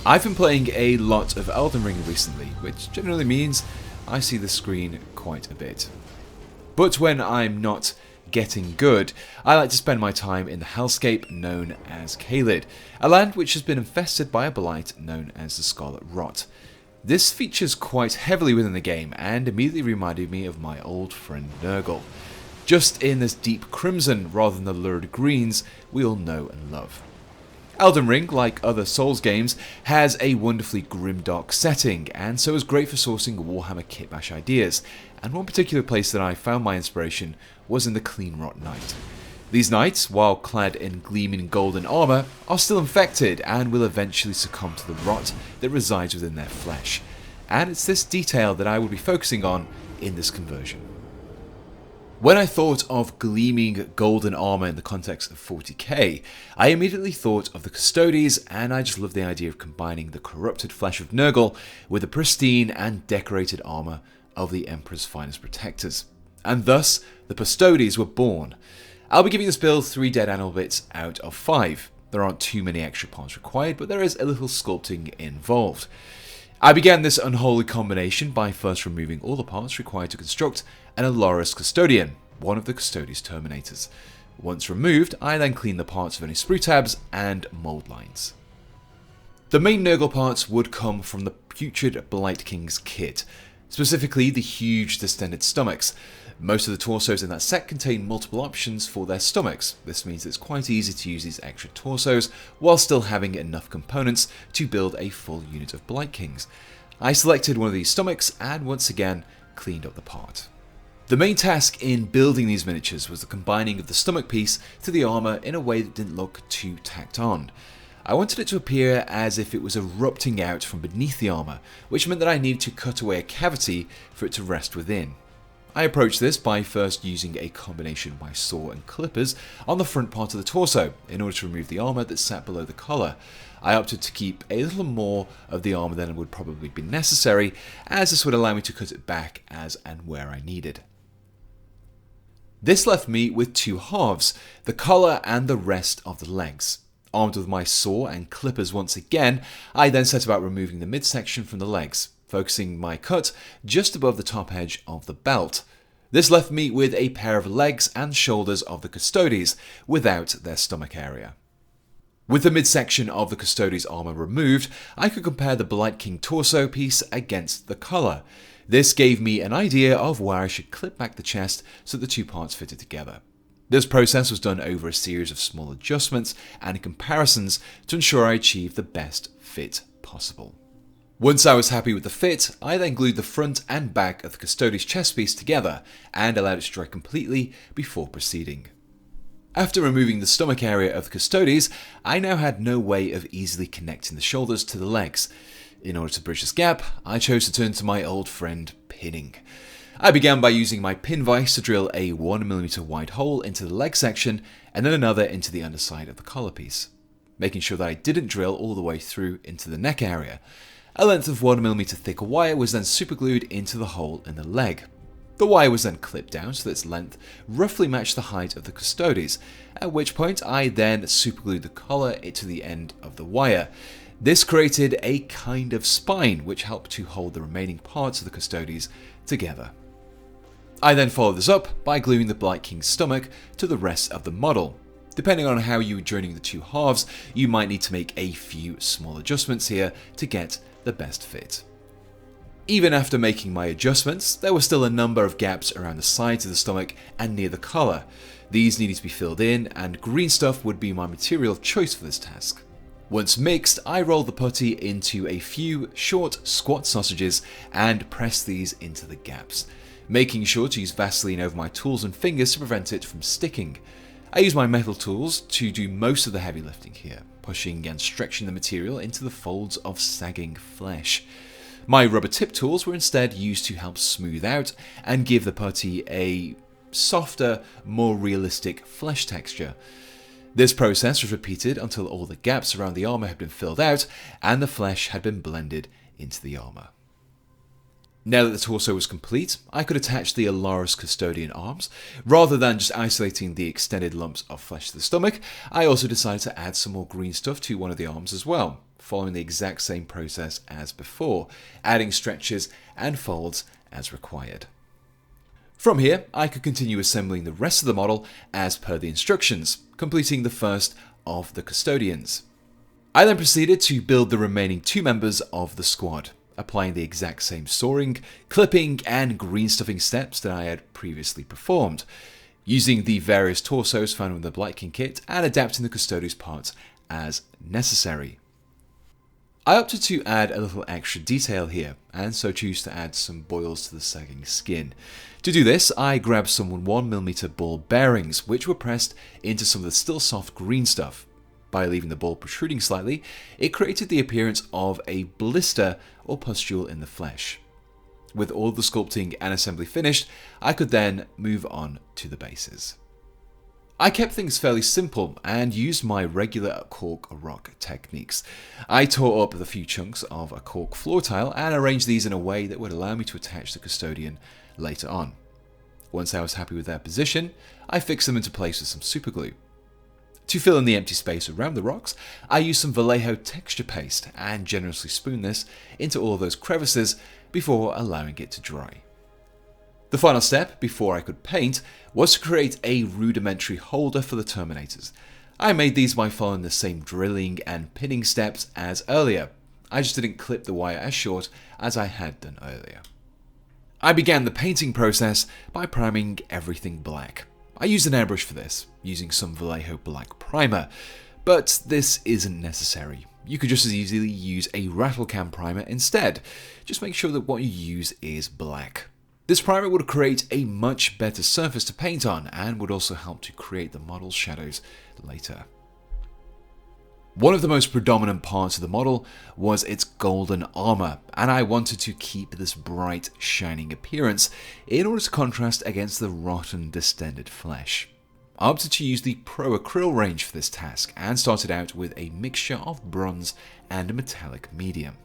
I've been playing a lot of Elden Ring recently, which generally means I see the screen quite a bit. But when I'm not getting good, I like to spend my time in the hellscape known as Caelid, a land which has been infested by a blight known as the Scarlet Rot. This features quite heavily within the game and immediately reminded me of my old friend Nurgle, just in this deep crimson rather than the lurid greens we all know and love. Elden Ring, like other Souls games, has a wonderfully grimdark setting, and so is great for sourcing Warhammer kitbash ideas, and one particular place that I found my inspiration was in the Clean Rot Knight. These knights, while clad in gleaming golden armour, are still infected and will eventually succumb to the rot that resides within their flesh, and it's this detail that I will be focusing on in this conversion. When I thought of gleaming golden armour in the context of 40k, I immediately thought of the Custodes, and I just love the idea of combining the corrupted flesh of Nurgle with the pristine and decorated armour of the Emperor's finest protectors. And thus, the Custodes were born. I'll be giving this build 3 dead animal bits out of 5. There aren't too many extra parts required, but there is a little sculpting involved. I began this unholy combination by first removing all the parts required to construct an Alaris Custodian, one of the Custodes Terminators. Once removed, I then cleaned the parts of any sprue tabs and mould lines. The main Nurgle parts would come from the putrid Blight King's kit, specifically the huge distended stomachs. Most of the torsos in that set contain multiple options for their stomachs. This means it's quite easy to use these extra torsos while still having enough components to build a full unit of Blight Kings. I selected one of these stomachs and once again cleaned up the part. The main task in building these miniatures was the combining of the stomach piece to the armour in a way that didn't look too tacked on. I wanted it to appear as if it was erupting out from beneath the armour, which meant that I needed to cut away a cavity for it to rest within. I approached this by first using a combination of my saw and clippers on the front part of the torso in order to remove the armour that sat below the collar. I opted to keep a little more of the armour than would probably be necessary, as this would allow me to cut it back as and where I needed. This left me with 2 halves, the collar and the rest of the legs. Armed with my saw and clippers once again, I then set about removing the midsection from the legs, focusing my cut just above the top edge of the belt. This left me with a pair of legs and shoulders of the Custodes, without their stomach area. With the midsection of the Custodes armour removed, I could compare the Blight King torso piece against the collar. This gave me an idea of where I should clip back the chest so the 2 parts fitted together. This process was done over a series of small adjustments and comparisons to ensure I achieved the best fit possible. Once I was happy with the fit, I then glued the front and back of the Custodes chest piece together and allowed it to dry completely before proceeding. After removing the stomach area of the Custodes, I now had no way of easily connecting the shoulders to the legs. In order to bridge this gap, I chose to turn to my old friend pinning. I began by using my pin vise to drill a 1mm wide hole into the leg section and then another into the underside of the collar piece, making sure that I didn't drill all the way through into the neck area. A length of 1mm thick wire was then superglued into the hole in the leg. The wire was then clipped down so that its length roughly matched the height of the Custodes, at which point I then superglued the collar to the end of the wire. This created a kind of spine which helped to hold the remaining parts of the Custodes together. I then followed this up by gluing the Blight King's stomach to the rest of the model. Depending on how you were joining the 2 halves, you might need to make a few small adjustments here to get the best fit. Even after making my adjustments, there were still a number of gaps around the sides of the stomach and near the collar. These needed to be filled in, and green stuff would be my material of choice for this task. Once mixed, I rolled the putty into a few short squat sausages and pressed these into the gaps, making sure to use Vaseline over my tools and fingers to prevent it from sticking. I used my metal tools to do most of the heavy lifting here, pushing and stretching the material into the folds of sagging flesh. My rubber tip tools were instead used to help smooth out and give the putty a softer, more realistic flesh texture. This process was repeated until all the gaps around the armour had been filled out and the flesh had been blended into the armour. Now that the torso was complete, I could attach the Alaris Custodian arms. Rather than just isolating the extended lumps of flesh to the stomach, I also decided to add some more green stuff to one of the arms as well. following the exact same process as before, adding stretches and folds as required. From here, I could continue assembling the rest of the model as per the instructions, completing the first of the custodians. I then proceeded to build the remaining 2 members of the squad, applying the exact same sawing, clipping, and green stuffing steps that I had previously performed, using the various torsos found in the Blight King kit and adapting the Custodes parts as necessary. I opted to add a little extra detail here, and so choose to add some boils to the sagging skin. To do this, I grabbed some 1mm ball bearings, which were pressed into some of the still soft green stuff. By leaving the ball protruding slightly, it created the appearance of a blister or pustule in the flesh. With all the sculpting and assembly finished, I could then move on to the bases. I kept things fairly simple and used my regular cork rock techniques. I tore up the few chunks of a cork floor tile and arranged these in a way that would allow me to attach the custodian later on. Once I was happy with their position, I fixed them into place with some superglue. To fill in the empty space around the rocks, I used some Vallejo texture paste and generously spooned this into all of those crevices before allowing it to dry. The final step, before I could paint, was to create a rudimentary holder for the Terminators. I made these by following the same drilling and pinning steps as earlier. I just didn't clip the wire as short as I had done earlier. I began the painting process by priming everything black. I used an airbrush for this, using some Vallejo black primer, but this isn't necessary. You could just as easily use a rattle can primer instead. Just make sure that what you use is black. This primer would create a much better surface to paint on and would also help to create the model's shadows later. One of the most predominant parts of the model was its golden armor, and I wanted to keep this bright, shining appearance in order to contrast against the rotten, distended flesh. I opted to use the Pro Acryl range for this task and started out with a mixture of bronze and metallic medium.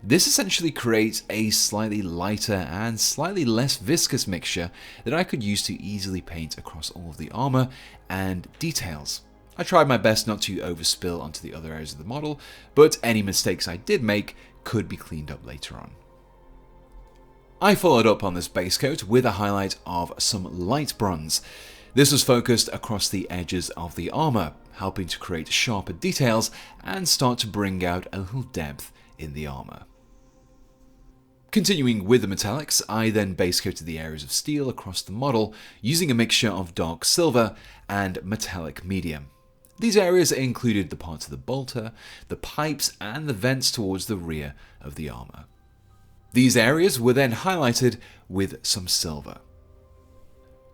This essentially creates a slightly lighter and slightly less viscous mixture that I could use to easily paint across all of the armor and details. I tried my best not to overspill onto the other areas of the model, but any mistakes I did make could be cleaned up later on. I followed up on this base coat with a highlight of some light bronze. This was focused across the edges of the armor, helping to create sharper details and start to bring out a little depth in the armor. Continuing with the metallics, I then base coated the areas of steel across the model using a mixture of dark silver and metallic medium. These areas included the parts of the bolter, the pipes, and the vents towards the rear of the armor. These areas were then highlighted with some silver.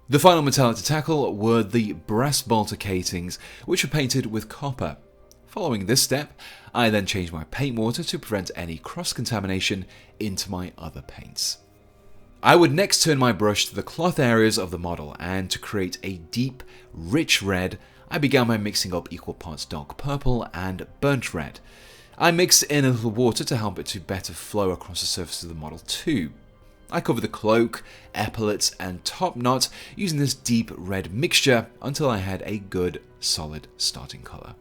The final metallic to tackle were the brass bolter casings, which were painted with copper. Following this step, I then changed my paint water to prevent any cross-contamination into my other paints. I would next turn my brush to the cloth areas of the model, and to create a deep, rich red, I began by mixing up equal parts dark purple and burnt red. I mixed in a little water to help it to better flow across the surface of the model too. I covered the cloak, epaulets, and top knot using this deep red mixture until I had a good, solid starting colour.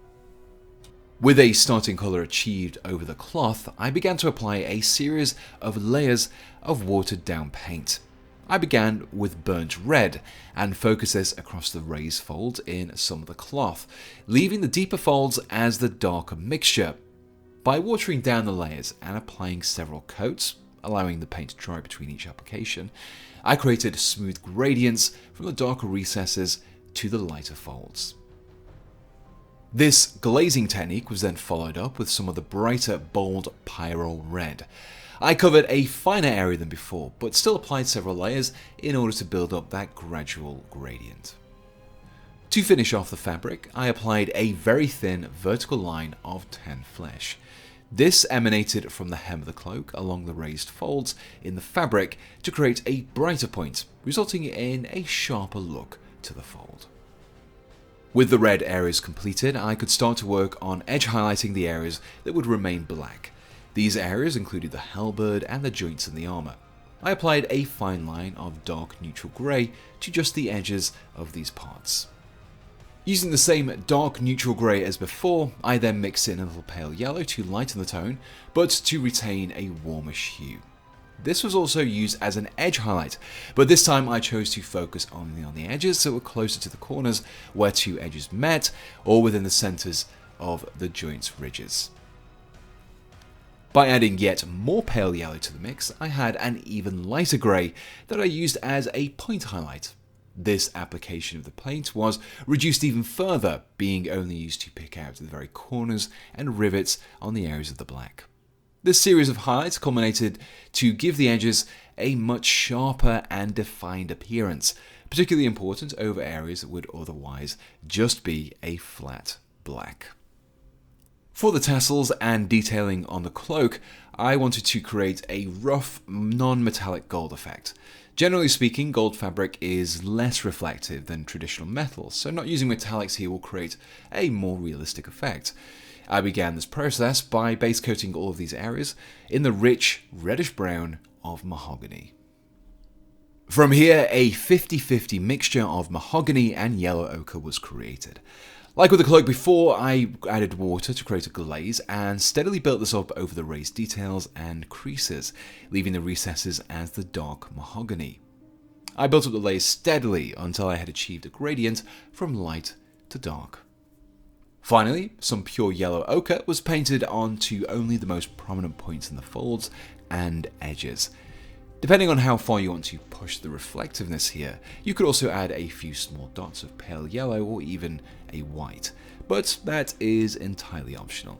With a starting colour achieved over the cloth, I began to apply a series of layers of watered down paint. I began with burnt red and focused this across the raised folds in some of the cloth, leaving the deeper folds as the darker mixture. By watering down the layers and applying several coats, allowing the paint to dry between each application, I created smooth gradients from the darker recesses to the lighter folds. This glazing technique was then followed up with some of the brighter, bold Pyrrole Red. I covered a finer area than before, but still applied several layers in order to build up that gradual gradient. To finish off the fabric, I applied a very thin vertical line of tan flesh. This emanated from the hem of the cloak along the raised folds in the fabric to create a brighter point, resulting in a sharper look to the fold. With the red areas completed, I could start to work on edge highlighting the areas that would remain black. These areas included the halberd and the joints in the armor. I applied a fine line of dark neutral grey to just the edges of these parts. Using the same dark neutral grey as before, I then mix in a little pale yellow to lighten the tone, but to retain a warmish hue. This was also used as an edge highlight, but this time I chose to focus only on the edges that were closer to the corners where two edges met, or within the centres of the joints ridges. By adding yet more pale yellow to the mix, I had an even lighter grey that I used as a point highlight. This application of the paint was reduced even further, being only used to pick out the very corners and rivets on the areas of the black. This series of highlights culminated to give the edges a much sharper and defined appearance, particularly important over areas that would otherwise just be a flat black. For the tassels and detailing on the cloak, I wanted to create a rough, non-metallic gold effect. Generally speaking, gold fabric is less reflective than traditional metals, so not using metallics here will create a more realistic effect. I began this process by base coating all of these areas in the rich reddish brown of mahogany. From here, a 50-50 mixture of mahogany and yellow ochre was created. Like with the cloak before, I added water to create a glaze and steadily built this up over the raised details and creases, leaving the recesses as the dark mahogany. I built up the layers steadily until I had achieved a gradient from light to dark. Finally, some pure yellow ochre was painted onto only the most prominent points in the folds and edges. Depending on how far you want to push the reflectiveness here, you could also add a few small dots of pale yellow or even a white, but that is entirely optional.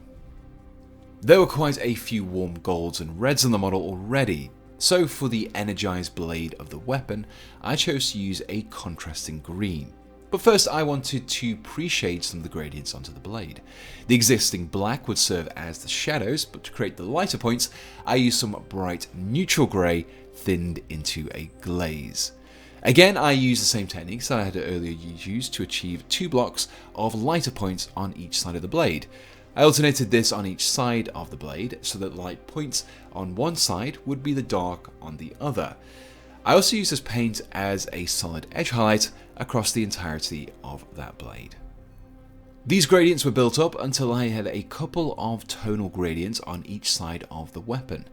There were quite a few warm golds and reds on the model already, so for the energized blade of the weapon, I chose to use a contrasting green. But first I wanted to pre-shade some of the gradients onto the blade. The existing black would serve as the shadows, but to create the lighter points, I used some bright neutral grey thinned into a glaze. Again, I used the same techniques that I had earlier used to achieve 2 blocks of lighter points on each side of the blade. I alternated this on each side of the blade so that light points on one side would be the dark on the other. I also used this paint as a solid edge highlight across the entirety of that blade. These gradients were built up until I had a couple of tonal gradients on each side of the weapon.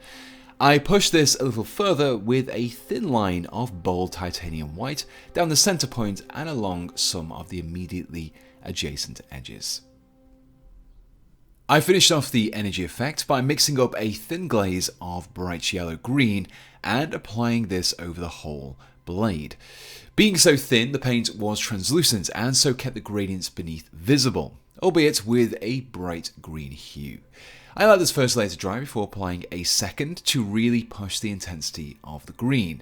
I pushed this a little further with a thin line of bold titanium white down the center point and along some of the immediately adjacent edges. I finished off the energy effect by mixing up a thin glaze of bright yellow green and applying this over the whole blade. Being so thin, the paint was translucent and so kept the gradients beneath visible, albeit with a bright green hue. I allowed this first layer to dry before applying a second to really push the intensity of the green.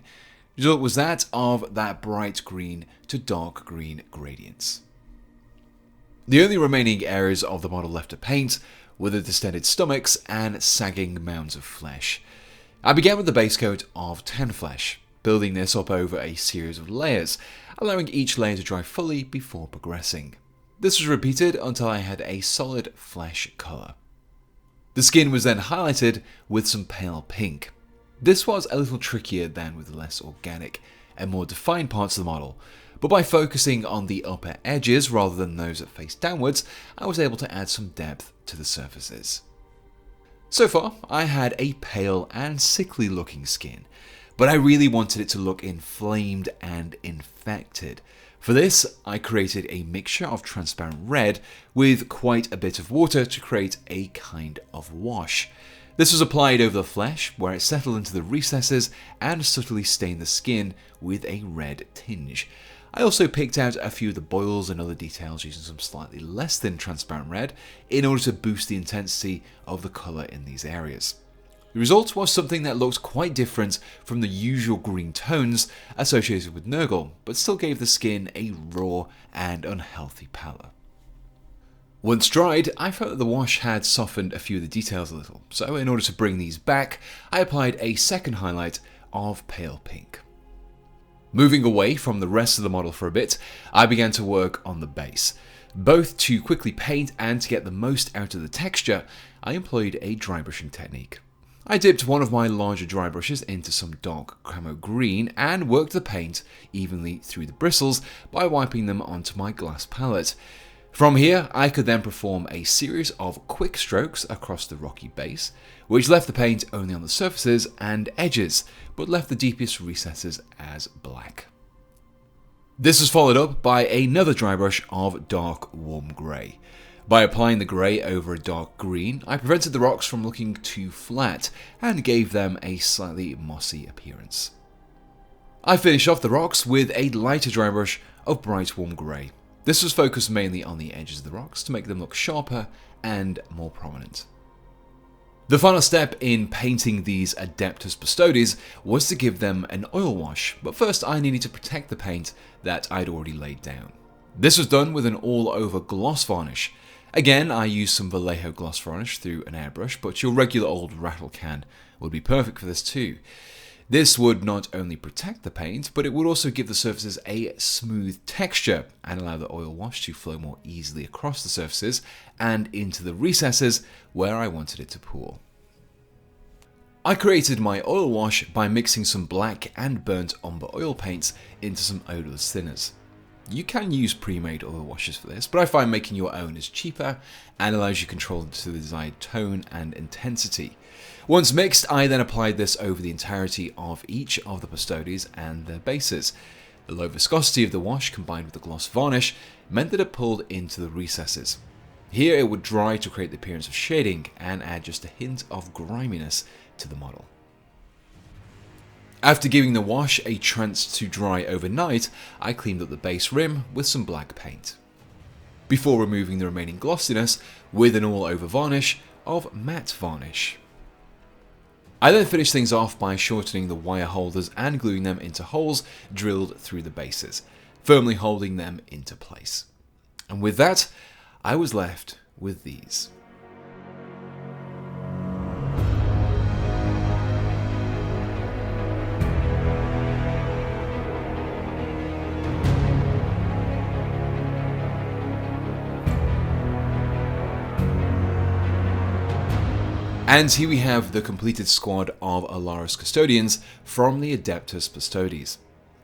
The result was that of that bright green to dark green gradients. The only remaining areas of the model left to paint were the distended stomachs and sagging mounds of flesh. I began with the base coat of tan flesh, building this up over a series of layers, allowing each layer to dry fully before progressing. This was repeated until I had a solid flesh colour. The skin was then highlighted with some pale pink. This was a little trickier than with the less organic and more defined parts of the model, but by focusing on the upper edges rather than those that face downwards, I was able to add some depth to the surfaces. So far, I had a pale and sickly looking skin, but I really wanted it to look inflamed and infected. For this, I created a mixture of transparent red with quite a bit of water to create a kind of wash. This was applied over the flesh, where it settled into the recesses and subtly stained the skin with a red tinge. I also picked out a few of the boils and other details using some slightly less than transparent red in order to boost the intensity of the colour in these areas. The result was something that looked quite different from the usual green tones associated with Nurgle, but still gave the skin a raw and unhealthy pallor. Once dried, I felt that the wash had softened a few of the details a little, so in order to bring these back, I applied a second highlight of pale pink. Moving away from the rest of the model for a bit, I began to work on the base. Both to quickly paint and to get the most out of the texture, I employed a dry brushing technique. I dipped one of my larger dry brushes into some dark camo green and worked the paint evenly through the bristles by wiping them onto my glass palette. From here, I could then perform a series of quick strokes across the rocky base, which left the paint only on the surfaces and edges, but left the deepest recesses as black. This was followed up by another dry brush of dark warm grey. By applying the grey over a dark green, I prevented the rocks from looking too flat and gave them a slightly mossy appearance. I finished off the rocks with a lighter dry brush of bright warm grey. This was focused mainly on the edges of the rocks to make them look sharper and more prominent. The final step in painting these Adeptus Custodes was to give them an oil wash, but first I needed to protect the paint that I'd already laid down. This was done with an all-over gloss varnish. Again, I used some Vallejo gloss varnish through an airbrush, but your regular old rattle can would be perfect for this too. This would not only protect the paint, but it would also give the surfaces a smooth texture and allow the oil wash to flow more easily across the surfaces and into the recesses where I wanted it to pool. I created my oil wash by mixing some black and burnt umber oil paints into some odorless thinners. You can use pre-made oil washes for this, but I find making your own is cheaper and allows you control to the desired tone and intensity. Once mixed, I then applied this over the entirety of each of the Custodes and their bases. The low viscosity of the wash combined with the gloss varnish meant that it pulled into the recesses. Here it would dry to create the appearance of shading and add just a hint of griminess to the model. After giving the wash a chance to dry overnight, I cleaned up the base rim with some black paint, before removing the remaining glossiness with an all-over varnish of matte varnish. I then finished things off by shortening the wire holders and gluing them into holes drilled through the bases, firmly holding them into place. And with that, I was left with these. And here we have the completed squad of Alaris Custodians from the Adeptus Custodes.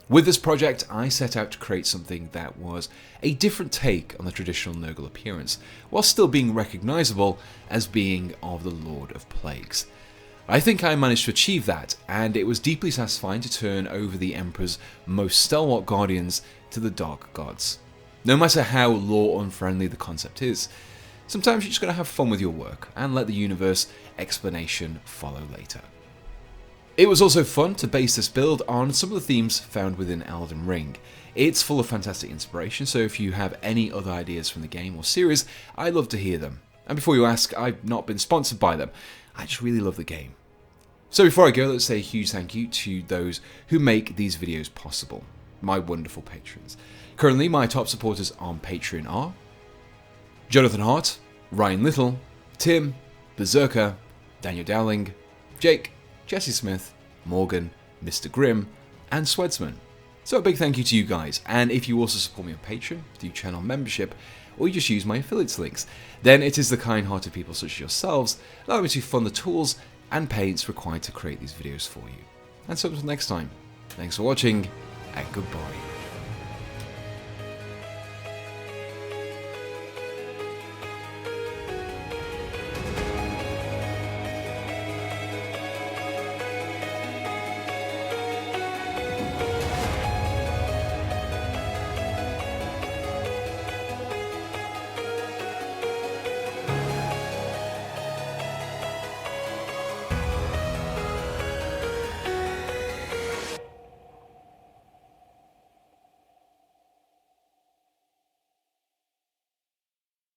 With this project, I set out to create something that was a different take on the traditional Nurgle appearance, while still being recognisable as being of the Lord of Plagues. I think I managed to achieve that, and it was deeply satisfying to turn over the Emperor's most stalwart guardians to the Dark Gods. No matter how lore-unfriendly the concept is, sometimes you're just going to have fun with your work and let the universe explanation follow later. It was also fun to base this build on some of the themes found within Elden Ring. It's full of fantastic inspiration, so if you have any other ideas from the game or series, I'd love to hear them. And before you ask, I've not been sponsored by them. I just really love the game. So before I go, let's say a huge thank you to those who make these videos possible, my wonderful patrons. Currently, my top supporters on Patreon are Jonathan Hart, Ryan Little, Tim, Berserker, Daniel Dowling, Jake, Jesse Smith, Morgan, Mr. Grimm, and Swedsman. So a big thank you to you guys, and if you also support me on Patreon, through channel membership, or you just use my affiliates links, then it is the kind-hearted people such as yourselves allowing me to fund the tools and paints required to create these videos for you. And so until next time, thanks for watching, and goodbye.